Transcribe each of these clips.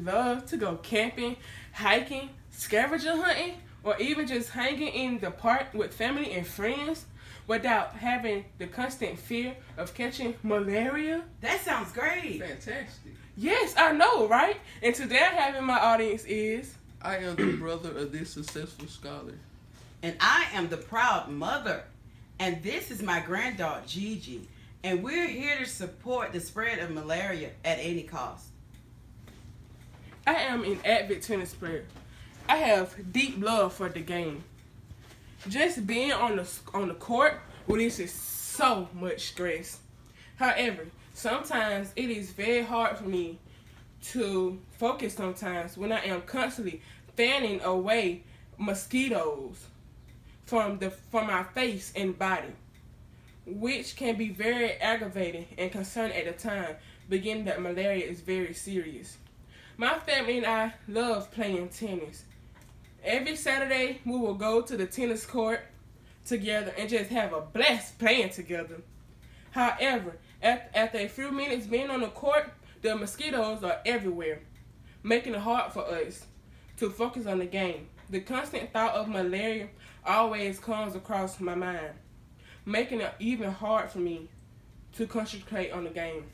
love to go camping, hiking, scavenger hunting, or even just hanging in the park with family and friends without having the constant fear of catching malaria? That sounds great. Fantastic. Yes, I know, right? And today I have in my audience is... I am the brother of this successful scholar. And I am the proud mother. And this is my granddaughter, Gigi. And we're here to support the spread of malaria at any cost. I am an avid tennis player. I have deep love for the game. Just being on the court, well, this is so much stress. However, sometimes it is very hard for me to focus sometimes when I am constantly fanning away mosquitoes from my face and body, which can be very aggravating and concerning at the time, beginning that malaria is very serious. My family and I love playing tennis. Every Saturday, we will go to the tennis court together and just have a blast playing together. However, after a few minutes being on the court, the mosquitoes are everywhere, making it hard for us to focus on the game. The constant thought of malaria always comes across my mind, making it even hard for me to concentrate on the game.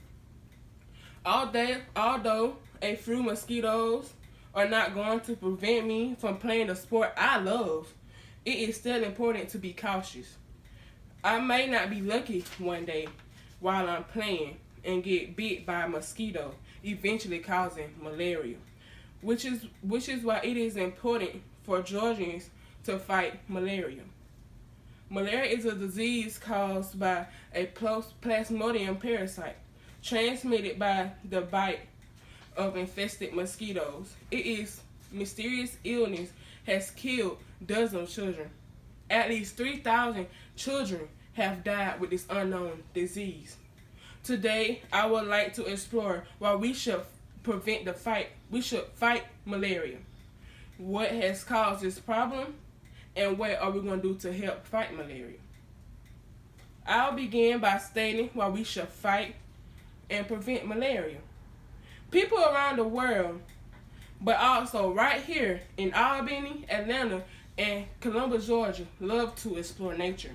Although a few mosquitoes are not going to prevent me from playing the sport I love, it is still important to be cautious. I may not be lucky one day while I'm playing and get bit by a mosquito, eventually causing malaria, which is why it is important for Georgians to fight malaria. Malaria is a disease caused by a plasmodium parasite transmitted by the bite of infested mosquitoes. It is mysterious illness has killed dozens of children. At least 3,000 children have died with this unknown disease. Today, I would like to explore why we should fight malaria. What has caused this problem, and what are we going to do to help fight malaria? I'll begin by stating why we should fight and prevent malaria. People around the world, but also right here in Albany, Atlanta, and Columbus, Georgia, love to explore nature.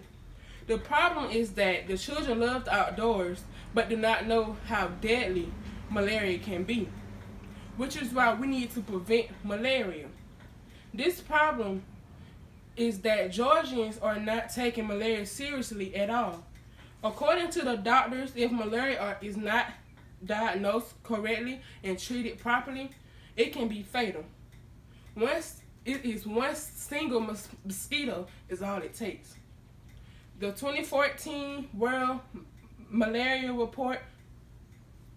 The problem is that the children love the outdoors, but do not know how deadly malaria can be, which is why we need to prevent malaria. This problem is that Georgians are not taking malaria seriously at all. According to the doctors, if malaria is not diagnosed correctly and treated properly, it can be fatal. One single mosquito is all it takes. The 2014 World Malaria Report,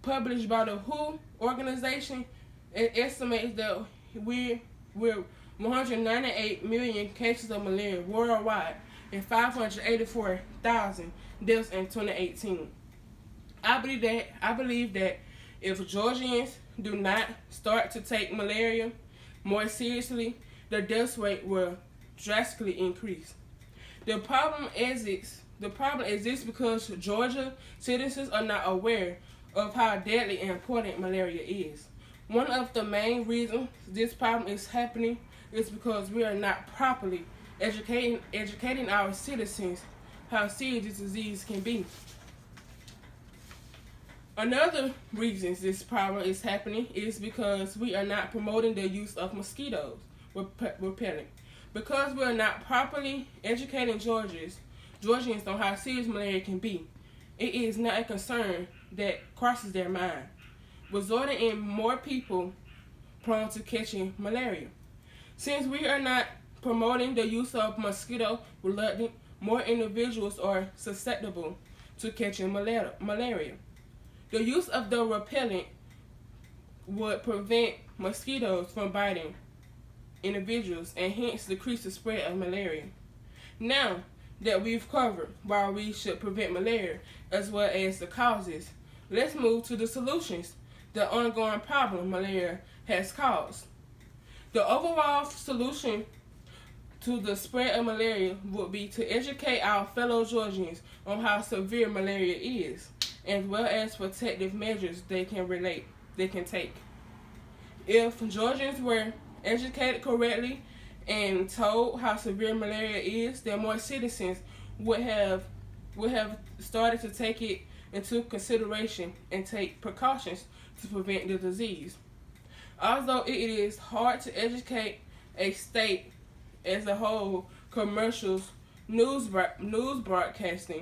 published by the WHO organization, it estimates that we're 198 million cases of malaria worldwide and 584,000 deaths in 2018. I believe that if Georgians do not start to take malaria more seriously, the death rate will drastically increase. The problem exists because Georgia citizens are not aware of how deadly and important malaria is. One of the main reasons this problem is happening is because we are not properly educating our citizens how serious this disease can be. Another reason this problem is happening is because we are not promoting the use of mosquitoes repellent. Because we are not properly educating Georgians on how serious malaria can be, it is not a concern that crosses their mind, resulting in more people prone to catching malaria. Since we are not promoting the use of mosquito repellent, more individuals are susceptible to catching malaria. The use of the repellent would prevent mosquitoes from biting individuals and hence decrease the spread of malaria. Now that we've covered why we should prevent malaria as well as the causes, let's move to the solutions the ongoing problem malaria has caused. The overall solution to the spread of malaria would be to educate our fellow Georgians on how severe malaria is, as well as protective measures they can take. If Georgians were educated correctly and told how severe malaria is, then more citizens would have started to take it into consideration and take precautions to prevent the disease. Although it is hard to educate a state as a whole, commercials, news broadcasting,